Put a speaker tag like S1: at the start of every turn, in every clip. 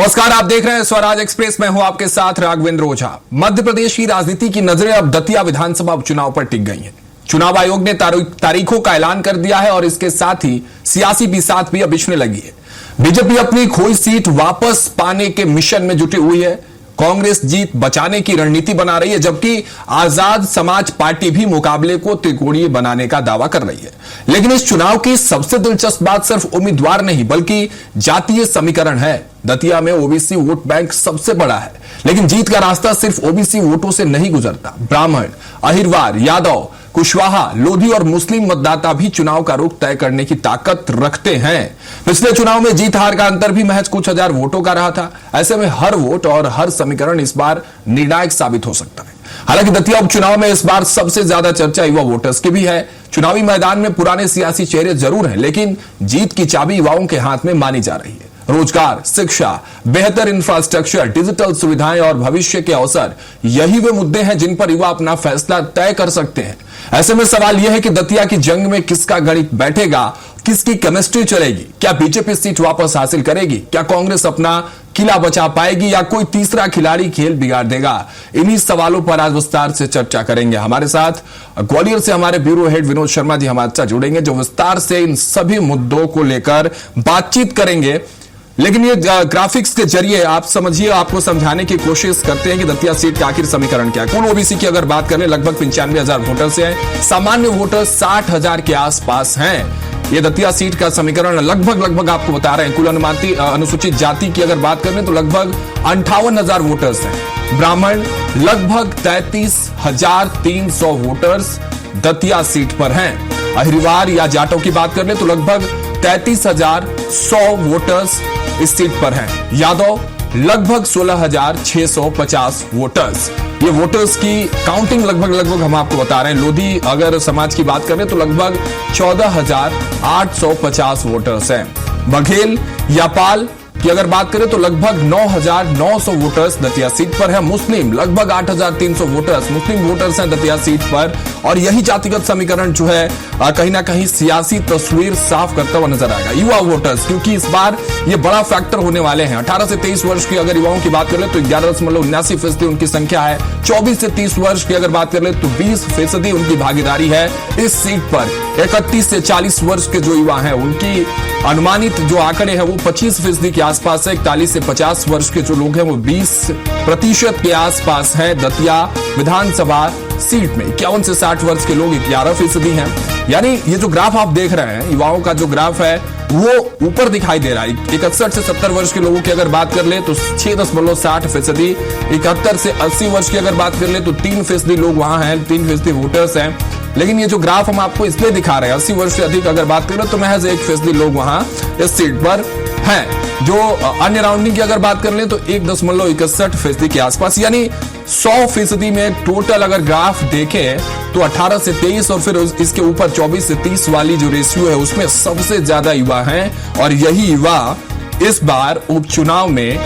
S1: नमस्कार, आप देख रहे हैं स्वराज एक्सप्रेस। मैं हूं आपके साथ राघवेंद्र ओझा। मध्य प्रदेश की राजनीति की नजरें अब दतिया विधानसभा उपचुनाव पर टिक गई हैं। चुनाव आयोग ने तारीखों का ऐलान कर दिया है और इसके साथ ही सियासी बिसात भी अब बिछने लगी है। बीजेपी अपनी खोई सीट वापस पाने के मिशन में जुटी हुई है। कांग्रेस जीत बचाने की रणनीति बना रही है, जबकि आजाद समाज पार्टी भी मुकाबले को त्रिकोणीय बनाने का दावा कर रही है। लेकिन इस चुनाव की सबसे दिलचस्प बात सिर्फ उम्मीदवार नहीं बल्कि जातीय समीकरण है। दतिया में ओबीसी वोट बैंक सबसे बड़ा है, लेकिन जीत का रास्ता सिर्फ ओबीसी वोटों से नहीं गुजरता। ब्राह्मण, अहिरवार, यादव, कुशवाहा, लोधी और मुस्लिम मतदाता भी चुनाव का रुख तय करने की ताकत रखते हैं। पिछले चुनाव में जीत हार का अंतर भी महज कुछ हजार वोटों का रहा था। ऐसे में हर वोट और हर समीकरण इस बार निर्णायक साबित हो सकता है। हालांकि दतिया उपचुनाव में इस बार सबसे ज्यादा चर्चा युवा वोटर्स की भी है। चुनावी मैदान में पुराने सियासी चेहरे जरूर हैं, लेकिन जीत की चाबी युवाओं के हाथ में मानी जा रही है। रोजगार, शिक्षा, बेहतर इंफ्रास्ट्रक्चर, डिजिटल सुविधाएं और भविष्य के अवसर, यही वे मुद्दे हैं जिन पर युवा अपना फैसला तय कर सकते हैं। ऐसे में सवाल यह है कि दतिया की जंग में किसका गणित बैठेगा, किसकी केमिस्ट्री चलेगी। क्या बीजेपी सीट वापस हासिल करेगी? क्या कांग्रेस अपना किला बचा पाएगी या कोई तीसरा खिलाड़ी खेल बिगाड़ देगा? इन्हीं सवालों पर आज विस्तार से चर्चा करेंगे। हमारे साथ ग्वालियर से हमारे ब्यूरो हेड विनोद शर्मा जी हमारे साथ जुड़ेंगे, जो विस्तार से इन सभी मुद्दों को लेकर बातचीत करेंगे। लेकिन ये ग्राफिक्स के जरिए आप समझिए, आपको समझाने की कोशिश करते हैं कि दतिया सीट का आखिर समीकरण क्या है। कुल ओबीसी की अगर बात करें लगभग 95,000 वोटर से है, सामान्य वोटर 60,000 के आसपास हैं। ये दतिया सीट का समीकरण लगभग आपको बता रहे हैं। कुल अनुसूचित जाति की अगर बात करें तो लगभग 58,000 वोटर्स हैं। ब्राह्मण लगभग 33,300 वोटर्स दतिया सीट पर हैं। अहिरवार या जाटों की बात कर ले तो लगभग 33,100 वोटर्स इस सीट पर हैं। यादव लगभग 16,650 वोटर्स। ये वोटर्स की काउंटिंग लगभग हम आपको बता रहे हैं। लोधी अगर समाज की बात करें तो लगभग 14,850 वोटर्स हैं। बघेल या पाल की अगर बात करें तो लगभग 9,900 वोटर्स दतिया सीट पर है। मुस्लिम लगभग 8,300 वोटर्स मुस्लिम वोटर्स हैं दतिया सीट पर। और यही जातिगत समीकरण जो है कहीं ना कहीं सियासी तस्वीर साफ करता हुआ नजर आएगा। युवा वोटर्स, क्योंकि इस बार ये बड़ा फैक्टर होने वाले हैं। 18 से 23 वर्ष की अगर युवाओं की बात कर ले तो 11.79% उनकी संख्या है। 24 से 30 वर्ष की अगर बात कर ले तो 20% उनकी भागीदारी है इस सीट पर। 31 से 40 वर्ष के जो युवा हैं उनकी अनुमानित जो आंकड़े हैं वो 25% के आसपास है। 41 से 50 वर्ष के जो लोग हैं वो 20% के आसपास है दतिया विधानसभा सीट में। 51 से 60 वर्ष के लोग 11% हैं। यानी ये जो ग्राफ आप देख रहे हैं, युवाओं का जो ग्राफ है वो ऊपर दिखाई दे रहा है। 61 से 70 वर्ष के लोगों की अगर बात कर ले तो 6.60%। 71 से 80 वर्ष की अगर बात कर ले तो 3% लोग वहां हैं, 3% वोटर्स हैं। लेकिन ये जो ग्राफ हम आपको इसलिए दिखा रहे हैं, 80 वर्ष से अधिक अगर बात करें तो महज 1% लोग वहां इस सीट पर हैं। जो अन्य राउंडिंग की अगर बात कर ले तो 1.61% के आसपास। यानी 100% में टोटल अगर ग्राफ देखें तो 18 से 23 और फिर इसके ऊपर 24 से 30 वाली जो रेशियो है उसमें सबसे ज्यादा युवा हैं। और यही युवा इस बार उपचुनाव में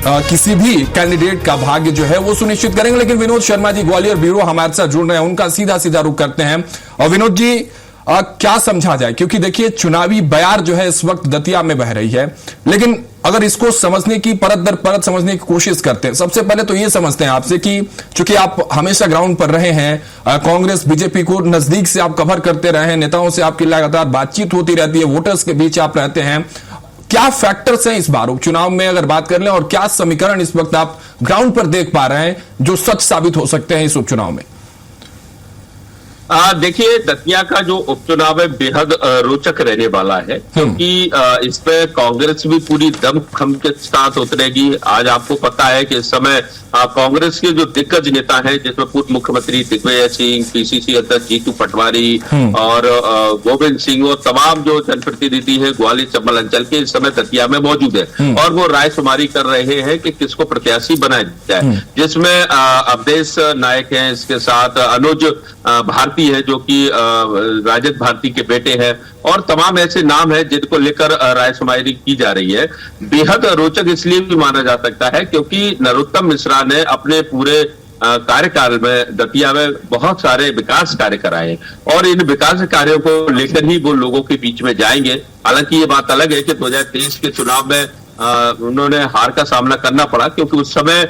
S1: किसी भी कैंडिडेट का भाग्य जो है वो सुनिश्चित करेंगे। लेकिन विनोद शर्मा जी ग्वालियर ब्यूरो हमारे साथ जुड़ रहे हैं, उनका सीधा रुख करते हैं। और विनोद जी क्या समझा जाए, क्योंकि देखिए चुनावी बयार जो है इस वक्त दतिया में बह रही है। लेकिन अगर इसको समझने की परत दर परत समझने की कोशिश करते हैं, सबसे पहले तो ये समझते हैं आपसे कि चूंकि आप हमेशा ग्राउंड पर रहे हैं, कांग्रेस बीजेपी को नजदीक से आप कवर करते रहे हैं, नेताओं से आपकी लगातार बातचीत होती रहती है, वोटर्स के बीच आप रहते हैं। क्या फैक्टर्स हैं इस बार उपचुनाव में अगर बात कर लें, और क्या समीकरण इस वक्त आप ग्राउंड पर देख पा रहे हैं जो सच साबित हो सकते हैं इस उपचुनाव में?
S2: देखिए, दतिया का जो उपचुनाव है बेहद रोचक रहने वाला है, क्योंकि इसमें कांग्रेस भी पूरी दमखम के साथ उतरेगी। आज आपको पता है कि इस समय कांग्रेस के जो दिग्गज नेता हैं, जिसमें पूर्व मुख्यमंत्री दिग्विजय सिंह, पीसीसी अध्यक्ष जीतू पटवारी और गोविंद सिंह, और तमाम जो जनप्रतिनिधि है ग्वालियर चंबल अंचल के इस समय दतिया में मौजूद है। और वो रायशुमारी कर रहे हैं कि किसको प्रत्याशी बनाया जाए, जिसमें अवधेश नायक है, इसके साथ अनुज भारती है जो कि राजद भारती के बेटे हैं, और तमाम ऐसे नाम हैं जिनको लेकर रायशुमारी की जा रही है। बेहद रोचक इसलिए भी माना जा सकता है क्योंकि नरोत्तम मिश्रा ने अपने पूरे कार्यकाल में दतिया में बहुत सारे विकास कार्य कराए और इन विकास कार्यों को लेकर ही वो लोगों के बीच में जाएंगे। हालांकि ये बात अलग है कि 2023 के चुनाव में उन्होंने हार का सामना करना पड़ा, क्योंकि उस समय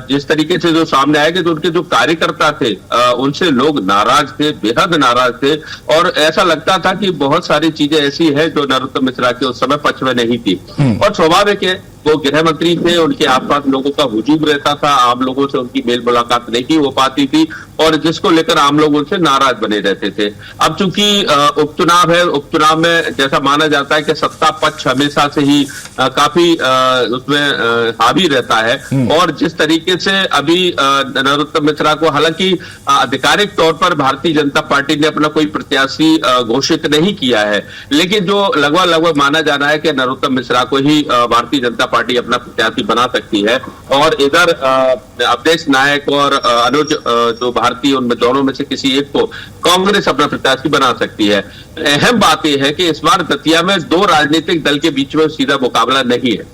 S2: जिस तरीके से जो सामने आए कि तो उनके जो कार्यकर्ता थे उनसे लोग नाराज थे, बेहद नाराज थे, और ऐसा लगता था कि बहुत सारी चीजें ऐसी है जो नरोत्तम मिश्रा के उस समय पक्ष में नहीं थी। और स्वाभाविक है, वो गृह मंत्री थे, उनके आसपास लोगों का हुजूम रहता था, आम लोगों से उनकी मेल मुलाकात नहीं हो पाती थी, और जिसको लेकर आम लोग उनसे नाराज बने रहते थे। अब चूंकि उपचुनाव है, उपचुनाव में जैसा माना जाता है कि सत्ता पक्ष हमेशा से ही काफी उसमें हावी रहता है, और जिस तरीके से अभी नरोत्तम मिश्रा को, हालांकि आधिकारिक तौर पर भारतीय जनता पार्टी ने अपना कोई प्रत्याशी घोषित नहीं किया है, लेकिन जो लगभग माना जाना है कि नरोत्तम मिश्रा को ही भारतीय जनता पार्टी अपना प्रत्याशी बना सकती है। और इधर अवधेश नायक और अनुज जो भारतीय, उनमें दोनों में से किसी एक को कांग्रेस अपना प्रत्याशी बना सकती है। अहम बात यह है कि इस बार दतिया में दो राजनीतिक दल के बीच में सीधा मुकाबला नहीं है।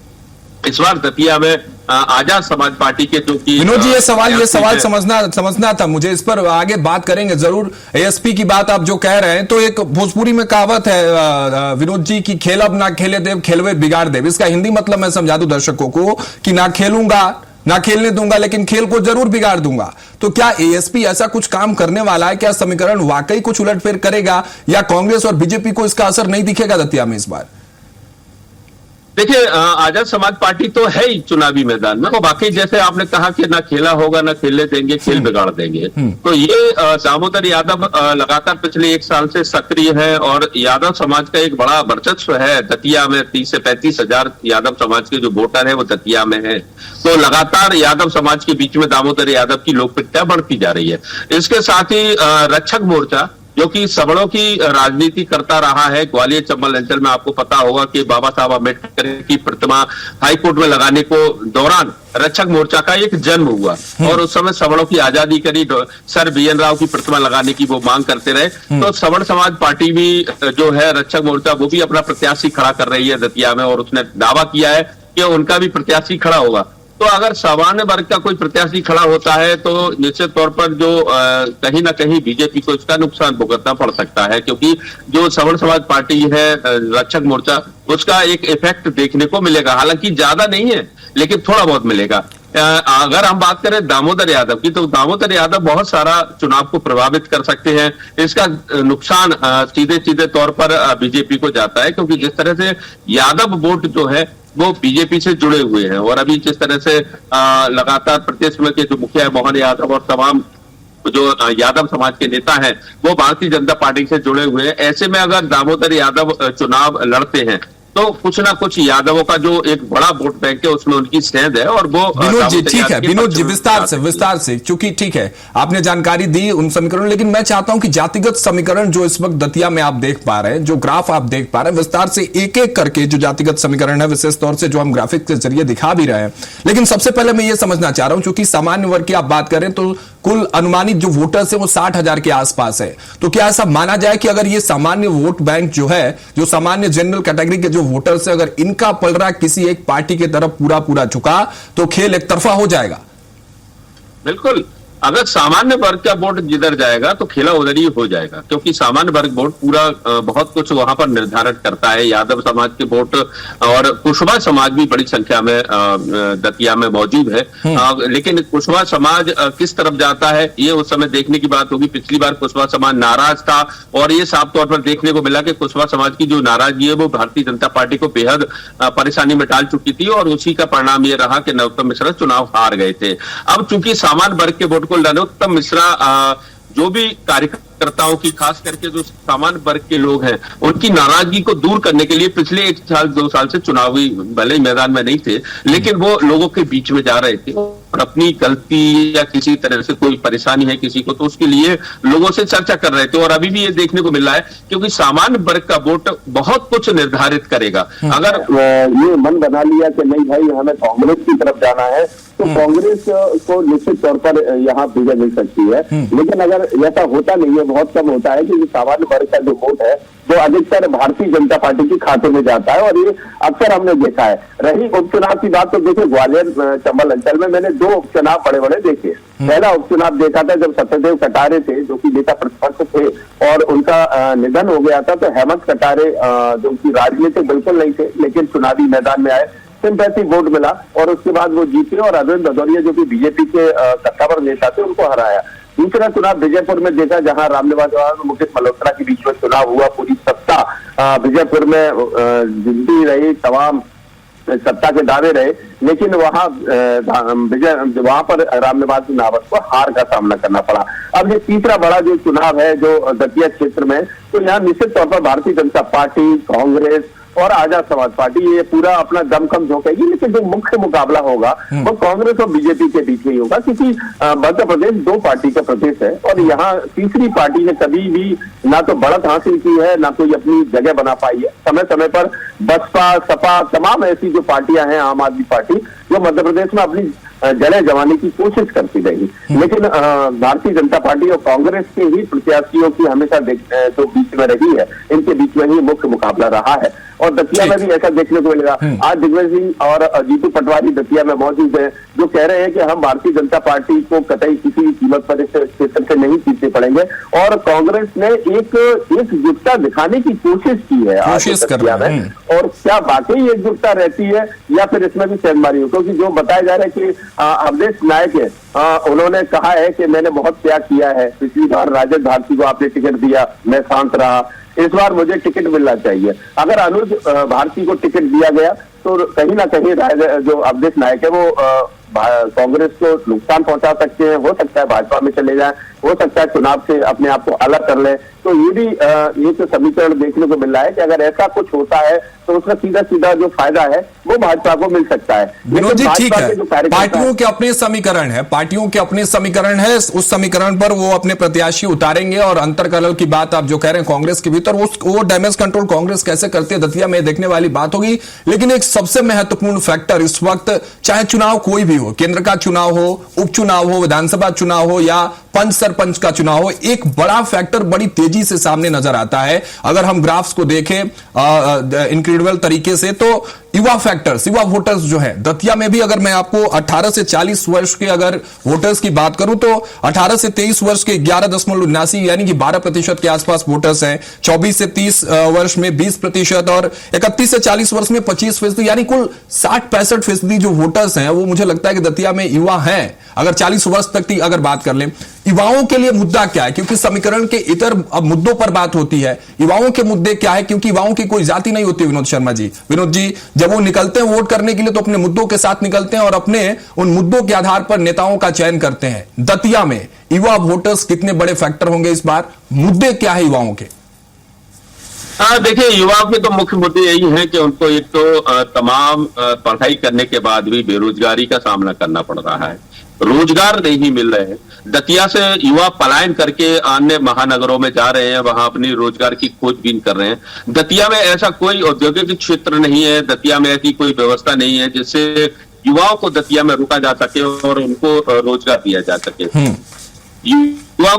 S2: इस बार दतिया में आजाद समाज पार्टी के जो कि
S1: विनोद जी, ये सवाल समझना था मुझे, इस पर आगे बात करेंगे जरूर। एएसपी की बात आप जो कह रहे हैं, तो एक भोजपुरी में कहावत है विनोद जी की, खेलब ना खेले देव खेलवे बिगाड़ देव। इसका हिंदी मतलब मैं समझा दूं दर्शकों को कि ना खेलूंगा, ना खेलने दूंगा, लेकिन खेल को जरूर बिगाड़ दूंगा। तो क्या एएसपी ऐसा कुछ काम करने वाला है? क्या समीकरण वाकई कुछ उलटफेर करेगा, या कांग्रेस और बीजेपी को इसका असर नहीं दिखेगा दतिया में इस बार?
S2: देखिए, आजाद समाज पार्टी तो है ही चुनावी मैदान में, और बाकी जैसे आपने कहा कि ना खेला होगा ना खेलने देंगे, खेल बिगाड़ देंगे, तो ये दामोदर यादव लगातार पिछले 1 साल से सक्रिय है, और यादव समाज का एक बड़ा वर्चस्व है दतिया में। 30 से 35 हजार यादव समाज के जो वोटर है वो दतिया में है, तो लगातार यादव समाज के बीच में दामोदर यादव की लोकप्रियता बढ़ती जा रही है। इसके साथ ही रक्षक मोर्चा, जो कि सवर्णों की राजनीति करता रहा है, ग्वालियर चंबल अंचल में आपको पता होगा कि बाबा साहब अम्बेडकर की प्रतिमा हाईकोर्ट में लगाने को दौरान रक्षक मोर्चा का एक जन्म हुआ, और उस समय सवर्णों की आजादी करी, सर बीएन राव की प्रतिमा लगाने की वो मांग करते रहे। तो सवर्ण समाज पार्टी भी जो है, रक्षक मोर्चा, वो भी अपना प्रत्याशी खड़ा कर रही है दतिया में, और उसने दावा किया है कि उनका भी प्रत्याशी खड़ा होगा। तो अगर सामान्य वर्ग का कोई प्रत्याशी खड़ा होता है तो निश्चित तौर पर जो कहीं ना कहीं बीजेपी को इसका नुकसान भुगतना पड़ सकता है, क्योंकि जो सवर्ण समाज पार्टी है, रक्षक मोर्चा, उसका एक इफेक्ट देखने को मिलेगा। हालांकि ज्यादा नहीं है, लेकिन थोड़ा बहुत मिलेगा। अगर हम बात करें दामोदर यादव की, तो दामोदर यादव बहुत सारा चुनाव को प्रभावित कर सकते हैं। इसका नुकसान सीधे तौर पर बीजेपी को जाता है, क्योंकि जिस तरह से यादव वोट जो है वो बीजेपी से जुड़े हुए हैं, और अभी जिस तरह से लगातार प्रदेश में के जो मुखिया है मोहन यादव और तमाम जो यादव समाज के नेता हैं वो भारतीय जनता पार्टी से जुड़े हुए हैं, ऐसे में अगर दामोदर यादव चुनाव लड़ते हैं तो कुछ ना कुछ यादवों का जो एक बड़ा वोट बैंक है उसमें उनकी सेंध है, और वो
S1: विनोद जी ठीक है, विनोद जी विस्तार से चूंकि ठीक है आपने जानकारी दी उन समीकरण, लेकिन मैं चाहता हूं कि जातिगत समीकरण जो इस वक्त दतिया में आप देख पा रहे हैं, जो ग्राफ आप देख पा रहे हैं, विस्तार से एक एक करके जो जातिगत समीकरण है, विशेष तौर से जो हम ग्राफिक के जरिए दिखा भी रहे हैं। लेकिन सबसे पहले मैं ये समझना चाह रहा हूं, चूंकि सामान्य वर्ग की आप बात करें तो कुल अनुमानित जो वोटर्स है वो 60,000 के आसपास है, तो क्या ऐसा माना जाए कि अगर ये सामान्य वोट बैंक जो है, जो सामान्य जनरल कैटेगरी के जो वोटर्स है, अगर इनका पलड़ा किसी एक पार्टी की तरफ पूरा झुका तो खेल एक तरफा हो जाएगा?
S2: बिल्कुल, अगर सामान्य वर्ग का वोट जिधर जाएगा तो खेला उधर ही हो जाएगा, क्योंकि सामान्य वर्ग वोट पूरा बहुत कुछ वहां पर निर्धारित करता है। यादव समाज के वोट और कुशवाहा समाज भी बड़ी संख्या में दतिया में मौजूद है, लेकिन कुशवाहा समाज किस तरफ जाता है ये उस समय देखने की बात होगी। पिछली बार कुशवाहा समाज नाराज था, और ये साफ तौर पर देखने को मिला कि कुशवाहा समाज की जो नाराजगी है वो भारतीय जनता पार्टी को बेहद परेशानी में डाल चुकी थी, और उसी का परिणाम ये रहा कि नरोत्तम मिश्रा चुनाव हार गए थे। अब चूंकि सामान्य वर्ग के वोट को नरोत्तम मिश्रा जो भी कार्यकर्ताओं की, खास करके जो सामान्य वर्ग के लोग हैं, उनकी नाराजगी को दूर करने के लिए पिछले 1 साल 2 साल से चुनावी भले ही मैदान में नहीं थे, लेकिन वो लोगों के बीच में जा रहे थे, और अपनी गलती या किसी तरह से कोई परेशानी है किसी को तो उसके लिए लोगों से चर्चा कर रहे थे। और अभी भी ये देखने को मिल रहा है, क्योंकि सामान्य वर्ग का वोट बहुत कुछ निर्धारित करेगा। अगर
S3: ये मन बना लिया कि नहीं भाई हमें कांग्रेस की तरफ जाना है, तो कांग्रेस को निश्चित तौर पर यहाँ विजय मिल सकती है। लेकिन अगर ऐसा होता नहीं है, बहुत कम होता है कि सामान्य वर्ग का जो वोट है वो अधिकतर भारतीय जनता पार्टी के खाते में जाता है, और ये अक्सर हमने देखा है। रही उपचुनाव की बात, तो देखिए ग्वालियर चंबल अंचल में मैंने 2 उपचुनाव बड़े बड़े देखे। पहला उपचुनाव देखा था जब सत्यदेव कटारे थे, जो कि नेता प्रतिपक्ष थे, और उनका निधन हो गया था, तो हेमंत कटारे जो कि राजनीतिक बिल्कुल नहीं थे लेकिन चुनावी मैदान में आए, सिंपैथी वोट मिला और उसके बाद वो जीते और अरविंद भदौरिया जो कि बीजेपी के सत्तावर नेता थे उनको हराया। दूसरा चुनाव विजयपुर में देखा, जहां रामनिवास और मुकेश मल्होत्रा के बीच में चुनाव हुआ। पूरी सत्ता विजयपुर में जितनी रही, तमाम सत्ता के दावे रहे, लेकिन वहां पर रामनिवास नावत को हार का सामना करना पड़ा। अब ये तीसरा बड़ा जो चुनाव है जो दतिया क्षेत्र में, तो यहाँ निश्चित तौर पर भारतीय जनता पार्टी, कांग्रेस और आजाद समाज पार्टी ये पूरा अपना दमखम झोंकेगी, लेकिन जो मुख्य मुकाबला होगा वो कांग्रेस और बीजेपी के बीच में ही होगा, क्योंकि मध्य प्रदेश दो पार्टी का प्रदेश है और यहाँ तीसरी पार्टी ने कभी भी ना तो बढ़त हासिल की है, ना कोई अपनी जगह बना पाई है। समय समय पर बसपा, सपा, तमाम ऐसी जो पार्टियां हैं, आम आदमी पार्टी, जो मध्य प्रदेश में अपनी जड़ें जमाने की कोशिश करती रही, लेकिन भारतीय जनता पार्टी और कांग्रेस के ही प्रत्याशियों की हमेशा जो बीच में रही है, इनके बीच में ही मुख्य मुकाबला रहा है। और दतिया में भी ऐसा देखने को मिलेगा। आज दिग्विजय सिंह और जीतू पटवारी दतिया में मौजूद है, जो कह रहे हैं कि हम भारतीय जनता पार्टी को कतई किसी भी कीमत पर इस क्षेत्र से नहीं जीतने पड़ेंगे, और कांग्रेस ने एक एकजुटता दिखाने की कोशिश की है आज दतिया में। और क्या वाकई एकजुटता रहती है या फिर इसमें भी सेंधमारी हो, क्योंकि जो बताया जा रहा है कि अवधेश नायक है, उन्होंने कहा है कि मैंने बहुत त्याग किया है, पिछली बार राजद भारती को आपने टिकट दिया, मैं शांत रहा, इस बार मुझे टिकट मिलना चाहिए। अगर अनुज भारती को टिकट दिया गया तो कहीं ना कहीं जो अवधेश नायक है वो कांग्रेस को नुकसान पहुंचा सकते हैं, हो सकता है भाजपा में चले जाएं, हो सकता है चुनाव से अपने आप को अलग कर ले। तो ये भी एक समीकरण देखने को मिल रहा है कि अगर ऐसा कुछ होता है तो उसका सीधा सीधा जो फायदा है वो भाजपा को मिल सकता है।
S1: विनोद जी, ठीक है, पार्टियों के अपने समीकरण है, पार्टियों के अपने समीकरण है, उस समीकरण पर वो अपने प्रत्याशी उतारेंगे। और अंतरकलह की बात आप जो कह रहे हैं कांग्रेस के भीतर, वो डैमेज कंट्रोल कांग्रेस कैसे करती है दतिया में देखने वाली बात होगी। लेकिन एक सबसे महत्वपूर्ण फैक्टर इस वक्त, चाहे चुनाव कोई भी हो, केंद्र का चुनाव हो, उपचुनाव हो, विधानसभा चुनाव हो या पंच सरपंच का चुनाव हो, एक बड़ा फैक्टर बड़ी तेजी से सामने नजर आता है। अगर हम ग्राफ्स को देखें इनक्रेडिबल तरीके से, तो युवा फैक्टर्स, युवा वोटर्स जो है दतिया में भी, अगर मैं आपको 18 से 40 वर्ष के अगर वोटर्स की बात करूं तो 18 से 23 वर्ष के 11.79 यानी कि 12% के आसपास वोटर्स हैं, 24 से 30 वर्ष में 20% और 31 से 40 वर्ष में 25%, यानी कुल 60-65% जो वोटर्स हैं वो मुझे लगता है कि दतिया में युवा हैं। अगर 40 वर्ष तक की अगर बात कर लें, युवाओं के लिए मुद्दा क्या है, क्योंकि समीकरण के इतर मुद्दों पर बात होती है, युवाओं के मुद्दे क्या है, क्योंकि युवाओं की कोई जाति नहीं होती। विनोद शर्मा जी, विनोद जी, जब वो निकलते हैं वोट करने के लिए तो अपने मुद्दों के साथ निकलते हैं और अपने उन मुद्दों के आधार पर नेताओं का चयन करते हैं। दतिया में युवा वोटर्स कितने बड़े फैक्टर होंगे इस बार, मुद्दे क्या है युवाओं के?
S2: देखिए, युवाओं के तो मुख्य मुद्दे यही हैं कि उनको एक तो तमाम पढ़ाई करने के बाद भी बेरोजगारी का सामना करना पड़ रहा है, रोजगार नहीं मिल रहे हैं। दतिया से युवा पलायन करके अन्य महानगरों में जा रहे हैं, वहां अपनी रोजगार की खोजबीन कर रहे हैं। दतिया में ऐसा कोई औद्योगिक क्षेत्र नहीं है, दतिया में ऐसी कोई व्यवस्था नहीं है जिससे युवाओं को दतिया में रोका जा सके और उनको रोजगार दिया जा सके, युवाओं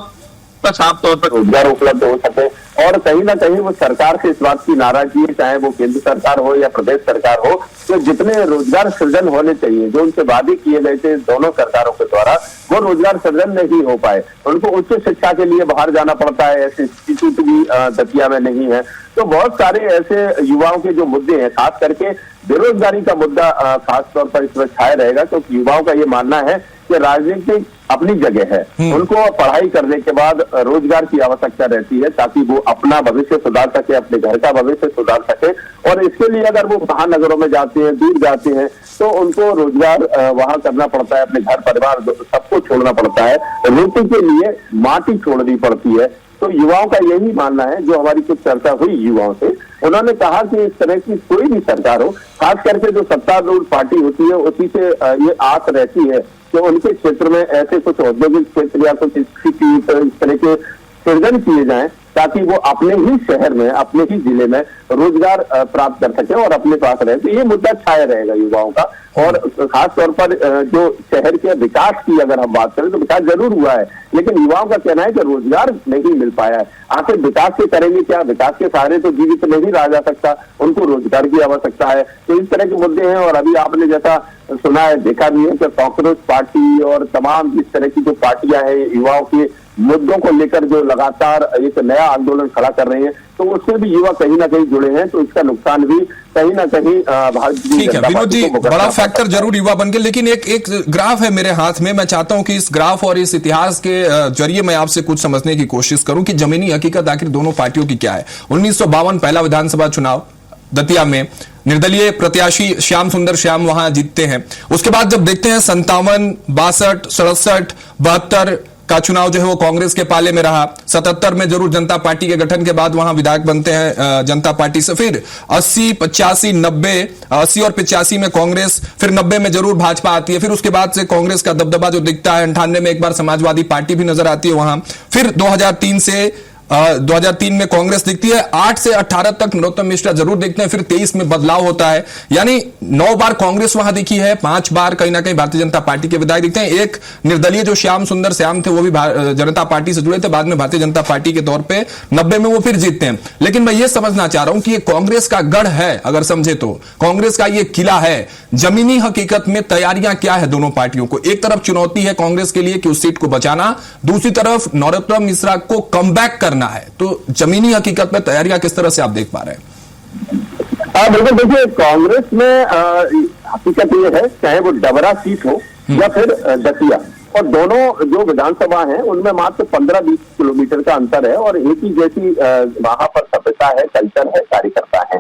S2: का साफ तौर पर
S3: रोजगार उपलब्ध हो सके। और कहीं ना कहीं वो सरकार से इस बात की नाराजगी है, चाहे वो केंद्र सरकार हो या प्रदेश सरकार हो, तो जितने रोजगार सृजन होने चाहिए, जो उनसे वादे किए गए थे दोनों सरकारों के द्वारा, वो रोजगार सृजन नहीं हो पाए। उनको उच्च शिक्षा के लिए बाहर जाना पड़ता है, ऐसे इंस्टीट्यूट भी दतिया में नहीं है। तो बहुत सारे ऐसे युवाओं के जो मुद्दे हैं, खास करके बेरोजगारी का मुद्दा खास तौर पर इसमें छाया रहेगा, क्योंकि युवाओं का ये मानना है कि राजनीति अपनी जगह है, उनको पढ़ाई करने के बाद रोजगार की आवश्यकता रहती है ताकि वो अपना भविष्य सुधार सके, अपने घर का भविष्य सुधार सके। और इसके लिए अगर वो महानगरों में जाते हैं, दूर जाते हैं, तो उनको रोजगार वहां करना पड़ता है, अपने घर परिवार सबको छोड़ना पड़ता है, रोटी के लिए माटी छोड़नी पड़ती है। तो युवाओं का यही मानना है, जो हमारी कुछ चर्चा हुई युवाओं से, उन्होंने कहा कि इस तरह की कोई भी सरकार हो, खास करके जो सत्तारूढ़ पार्टी होती है, उसी से ये आस रहती है कि उनके क्षेत्र में ऐसे कुछ औद्योगिक क्षेत्र या कुछ इंस्टीट्यूट इस तरह के सृजन किए जाएं ताकि वो अपने ही शहर में, अपने ही जिले में रोजगार प्राप्त कर सके और अपने पास रहे। तो ये मुद्दा छाया रहेगा युवाओं का। और खास तौर पर जो शहर के विकास की अगर हम बात करें तो विकास जरूर हुआ है, लेकिन युवाओं का कहना है कि रोजगार नहीं मिल पाया है। आखिर विकास से करेंगे क्या? विकास के सहारे तो जीवित नहीं रहा जा सकता, उनको रोजगार की आवश्यकता है। तो इस तरह के मुद्दे हैं। और अभी आपने जैसा सुना है, देखा भी है कि कांग्रेस पार्टी और तमाम जिस तरह की जो पार्टियां हैं युवाओं के मुद्दों को लेकर जो लगातार एक नया आंदोलन खड़ा कर रहे हैं, तो उससे भी युवा कहीं ना कहीं जुड़े हैं, तो इसका नुकसान भी कहीं ना कहीं भारतीय
S1: ठीक है विनोद जी, बड़ा फैक्टर जरूर युवा बन गए। लेकिन एक ग्राफ है मेरे हाथ में, मैं चाहता हूं कि इस ग्राफ और इस इतिहास के जरिए मैं आपसे कुछ समझने की कोशिश करूं कि जमीनी हकीकत आखिर दोनों पार्टियों की क्या है। 1952 पहला विधानसभा चुनाव दतिया में निर्दलीय प्रत्याशी श्याम सुंदर श्याम वहां जीतते हैं। उसके बाद जब देखते हैं 57, 62, 67, 72 का चुनाव जो है वो कांग्रेस के पाले में रहा। 77 में जरूर जनता पार्टी के गठन के बाद वहां विधायक बनते हैं जनता पार्टी से। फिर 80, 85, 90, 80 और 85 में कांग्रेस, फिर 90 में जरूर भाजपा आती है। फिर उसके बाद से कांग्रेस का दबदबा जो दिखता है, 98 में एक बार समाजवादी पार्टी भी नजर आती है वहां। फिर 2003 में कांग्रेस दिखती है। 8 से 18 तक नरोत्तम मिश्रा जरूर दिखते हैं। फिर 23 में बदलाव होता है, यानी 9 बार कांग्रेस वहां दिखी है, 5 बार कहीं ना कहीं भारतीय जनता पार्टी के विधायक दिखते हैं। एक निर्दलीय जो श्याम सुंदर श्याम थे वो भी जनता पार्टी से जुड़े थे, बाद में भारतीय जनता पार्टी के तौर पे 90 में वो फिर जीतते हैं। लेकिन मैं ये समझना चाह रहा हूं कि ये कांग्रेस का गढ़ है, अगर समझे तो कांग्रेस का ये किला है। जमीनी हकीकत में तैयारियां क्या है दोनों पार्टियों को? एक तरफ चुनौती है कांग्रेस के लिए कि उस सीट को बचाना, दूसरी तरफ नरोत्तम मिश्रा को कमबैक करना है। तो जमीनी हकीकत में तैयारियां किस तरह से आप देख पा रहे हैं?
S3: बिल्कुल, देखिए कांग्रेस में हकीकत ये है, चाहे वो डबरा सीट हो या फिर दतिया, और दोनों जो विधानसभा हैं उनमें मात्र 15-20 किलोमीटर का अंतर है और एक ही जैसी वहां पर सभ्यता है, कल्चर है, कार्यकर्ता है।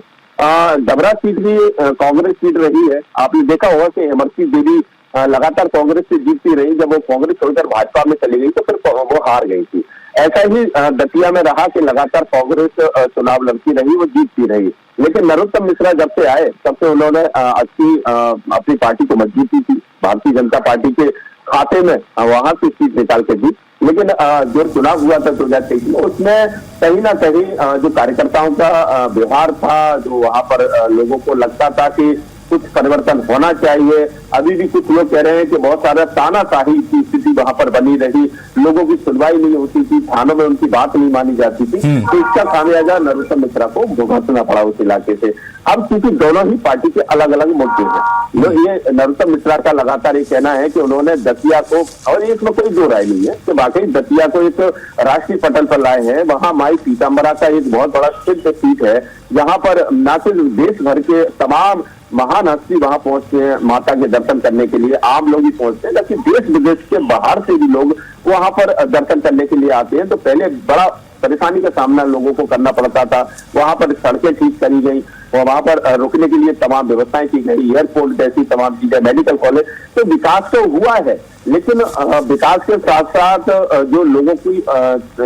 S3: डबरा सीट भी कांग्रेस सीट रही है। आपने देखा होगा कि इमरती देवी लगातार कांग्रेस से जीतती रही, जब वो कांग्रेस छोड़कर भाजपा में चली गई तो फिर वो हार गई थी। ऐसा ही दतिया में रहा कि लगातार कांग्रेस चुनाव लड़ती रही, वो जीतती रही। लेकिन नरोत्तम मिश्रा जब से आए तब से उन्होंने अपनी पार्टी को मजबूती थी, भारतीय जनता पार्टी के खाते में वहां से सीट निकाल के दी। लेकिन जो चुनाव हुआ था 2023 में, उसमें कहीं ना कहीं जो कार्यकर्ताओं का व्यवहार था, जो वहां पर लोगों को लगता था कि कुछ परिवर्तन होना चाहिए। अभी भी कुछ लोग कह रहे हैं कि बहुत सारा तानाशाही की स्थिति वहां पर बनी रही, लोगों की सुनवाई नहीं होती थी, थानों में उनकी बात नहीं मानी जाती थी। तो इसका खामियाजा नरोत्तम मिश्रा को भुगतना पड़ा उस इलाके से। अब क्योंकि दोनों ही पार्टी के अलग अलग मुद्दे हैं, ये नरोत्तम मिश्रा का लगातार ये कहना है कि उन्होंने दतिया को, और इसमें कोई दो राय नहीं है कि वाकई दतिया को एक राष्ट्रीय पटल पर लाए हैं। वहां माई पीताम्बरा का एक बहुत बड़ा सिद्ध सीट है, जहां पर न सिर्फ देश भर के तमाम महान हस्ती वहां पहुंचते हैं माता के दर्शन करने के लिए, आम लोग ही पहुंचते हैं, लेकिन देश विदेश के बाहर से भी लोग वहां पर दर्शन करने के लिए आते हैं। तो पहले बड़ा परेशानी का सामना लोगों को करना पड़ता था। वहां पर सड़कें ठीक करी गई और वहां पर रुकने के लिए तमाम व्यवस्थाएं की गई, एयरपोर्ट जैसी तमाम चीजें, मेडिकल कॉलेज। तो विकास तो हुआ है, लेकिन विकास के साथ साथ जो लोगों की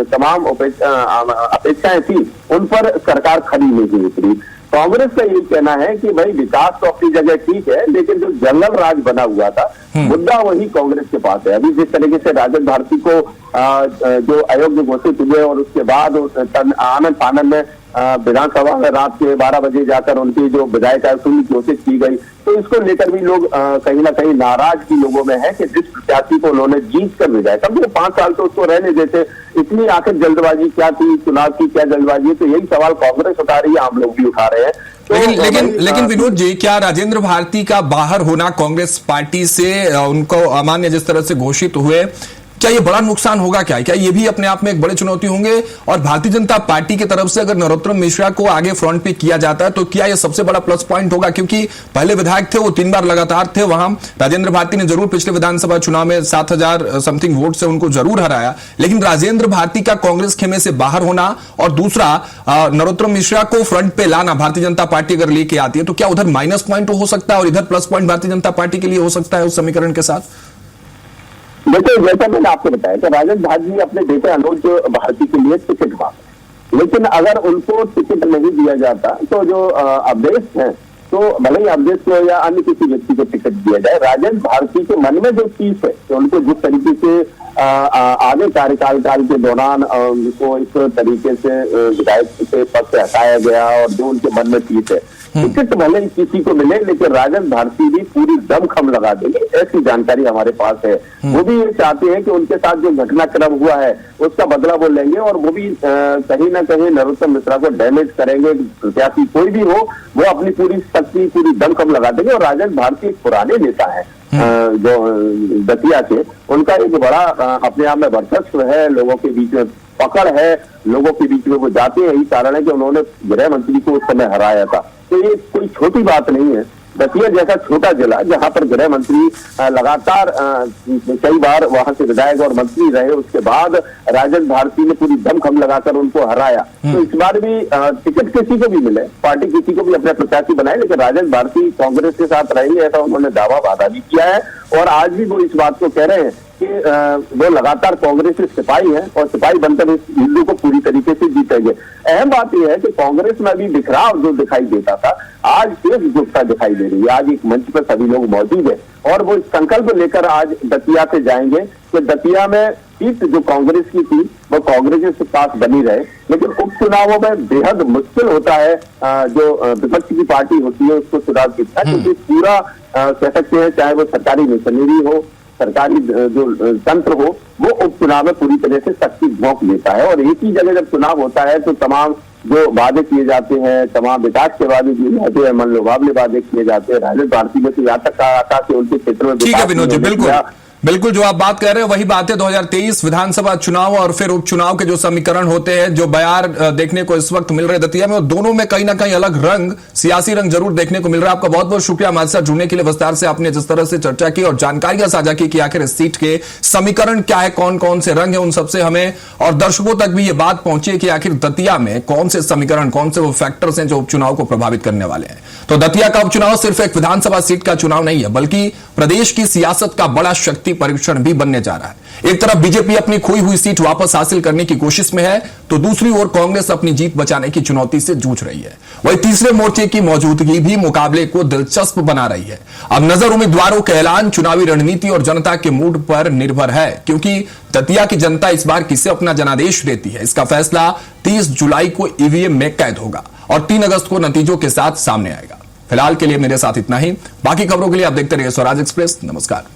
S3: तमाम अपेक्षाएं थी उन पर सरकार खड़ी नहीं उतरी। कांग्रेस का ये कहना है कि भाई विकास तो अपनी जगह ठीक है, लेकिन जो जंगल राज बना हुआ था मुद्दा वही कांग्रेस के पास है। अभी जिस तरीके से राजद भारती को जो अयोग्य घोषित हुए और उसके बाद आनंद फानंद में विधानसभा में रात के 12 बजे जाकर उनकी जो विधायिका घोषित की गई, तो इसको लेकर भी लोग कहीं ना कहीं नाराजगी लोगों में है कि जिस प्रत्याशी को उन्होंने जीत कर भेजा, कम से कम 5 साल तो उसको रहने देते, इतनी आखिर जल्दबाजी क्या थी, चुनाव की क्या जल्दबाजी है? तो यही सवाल कांग्रेस उठा रही है, आम लोग भी उठा रहे हैं। तो
S1: लेकिन विनोद जी, क्या राजेंद्र भारती का बाहर होना कांग्रेस पार्टी से, उनको अमान्य जिस तरह से घोषित हुए, क्या ये बड़ा नुकसान होगा? क्या ये भी अपने आप में एक बड़ी चुनौती होंगे? और भारतीय जनता पार्टी की तरफ से अगर नरोत्तम मिश्रा को आगे फ्रंट पे किया जाता है तो क्या ये सबसे बड़ा प्लस पॉइंट होगा? क्योंकि पहले विधायक थे, वो 3 बार लगातार थे वहां। राजेंद्र भारती ने जरूर पिछले विधानसभा चुनाव में 7000 समथिंग वोट से उनको जरूर हराया, लेकिन राजेंद्र भारती का कांग्रेस खेमे से बाहर होना और दूसरा नरोत्तम मिश्रा को फ्रंट पे लाना भारतीय जनता पार्टी अगर लेके आती है, तो क्या उधर माइनस पॉइंट हो सकता है और इधर plus point Bharatiya Janata party के लिए हो सकता है उस समीकरण के साथ?
S3: देखिए, जैसा मैंने आपको बताया कि राजद भारती अपने बेटे अनुज भारती के लिए टिकट मांगे, लेकिन अगर उनको टिकट नहीं दिया जाता तो जो अवधेश है, तो भले ही अवधेश को या अन्य किसी व्यक्ति को टिकट दिया जाए, राजद भारती के मन में जो चीज है कि उनको जिस तरीके से आगे कार्यकाल के दौरान उनको इस तरीके से विधायक के पद से हटाया गया और जो उनके मन में चीज है, टिकट भले ही किसी को मिले, लेकिन राजद भारती भी पूरी दमखम लगा देंगे, ऐसी जानकारी हमारे पास है। वो भी ये चाहते हैं कि उनके साथ जो घटनाक्रम हुआ है उसका बदला वो लेंगे और वो भी कहीं ना कहीं नरोत्तम मिश्रा को डैमेज करेंगे। प्रत्याशी कोई भी हो, वो अपनी पूरी शक्ति, पूरी दमखम लगा देंगे। और राजद भारती एक पुराने नेता है, जो दतिया के, उनका एक बड़ा अपने आप में वर्चस्व है, लोगों के बीच में पकड़ है, लोगों के बीच में वो जाते हैं। यही कारण है कि उन्होंने गृह मंत्री को उस समय हराया था। तो ये कोई छोटी बात नहीं है। दतिया जैसा छोटा जिला जहां पर गृह मंत्री लगातार कई बार वहां से विधायक और मंत्री रहे, उसके बाद राजद भारती ने पूरी दमखम लगाकर उनको हराया। तो इस बार भी टिकट किसी को भी मिले, पार्टी किसी को भी अपने प्रत्याशी बनाए, लेकिन राजद भारती कांग्रेस के साथ रहेंगे ऐसा उन्होंने दावा वादा भी किया है। और आज भी वो इस बात को कह रहे हैं कि वो लगातार कांग्रेस के सिपाही हैं और सिपाही बनकर इस हिंदू को पूरी तरीके से जीतेंगे। अहम बात यह है कि कांग्रेस में अभी बिखराव जो दिखाई देता था, आज एकजुटता दिखाई दे रही है। आज एक मंच पर सभी लोग मौजूद है और वो संकल्प लेकर आज दतिया से जाएंगे कि दतिया में सीट जो कांग्रेस की थी वो कांग्रेस के पास बनी रहे। लेकिन उपचुनावों में बेहद मुश्किल होता है जो विपक्ष की पार्टी होती है उसको चुनाव जीतना, क्योंकि पूरा कह सकते हैं चाहे वो सरकारी मशीनरी हो, सरकारी जो तंत्र हो, वो उपचुनाव में पूरी तरह से शक्ति झोंक लेता है। और एक ही जगह जब चुनाव होता है तो तमाम जो वादे किए जाते हैं, तमाम विकास के वादे किए जाते हैं, मन लोभावने वादे किए जाते हैं। राजद भारती में तो यहाँ तक कहा कि उनके क्षेत्र में।
S1: ठीक है विनोद जी, बिल्कुल जो आप बात कर रहे हैं वही बात है। 2023 विधानसभा चुनाव और फिर उपचुनाव के जो समीकरण होते हैं, जो बयार देखने को इस वक्त मिल रहे दतिया में, और दोनों में कहीं ना कहीं अलग रंग, सियासी रंग जरूर देखने को मिल रहा है। आपका बहुत बहुत शुक्रिया हमारे साथ जुड़ने के लिए। विस्तार से आपने जिस तरह से चर्चा की और जानकारियां साझा की कि आखिर इस सीट के समीकरण क्या है, कौन कौन से रंग है, उन सबसे हमें और दर्शकों तक भी ये बात पहुंची कि आखिर दतिया में कौन से समीकरण, कौन से वो फैक्टर्स हैं जो उपचुनाव को प्रभावित करने वाले हैं। तो दतिया का उपचुनाव सिर्फ एक विधानसभा सीट का चुनाव नहीं है, बल्कि प्रदेश की सियासत का बड़ा शक्ति परीक्षण भी बनने जा रहा है। एक तरफ बीजेपी अपनी खोई हुई सीट वापस हासिल करने की कोशिश में है, तो दूसरी ओर कांग्रेस अपनी जीत बचाने की चुनौती से जूझ रही है। वही तीसरे मोर्चे की मौजूदगी भी मुकाबले को दिलचस्प बना रही है। अब नजर उम्मीदवारों के ऐलान, चुनावी रणनीति और जनता के मूड पर निर्भर है, क्योंकि दतिया की जनता इस बार किसे अपना जनादेश देती है, इसका फैसला 30 जुलाई को ईवीएम में कैद होगा और 3 अगस्त को नतीजों के साथ सामने आएगा। फिलहाल के लिए मेरे साथ इतना ही। बाकी खबरों के लिए आप देखते रहिए स्वराज एक्सप्रेस। नमस्कार।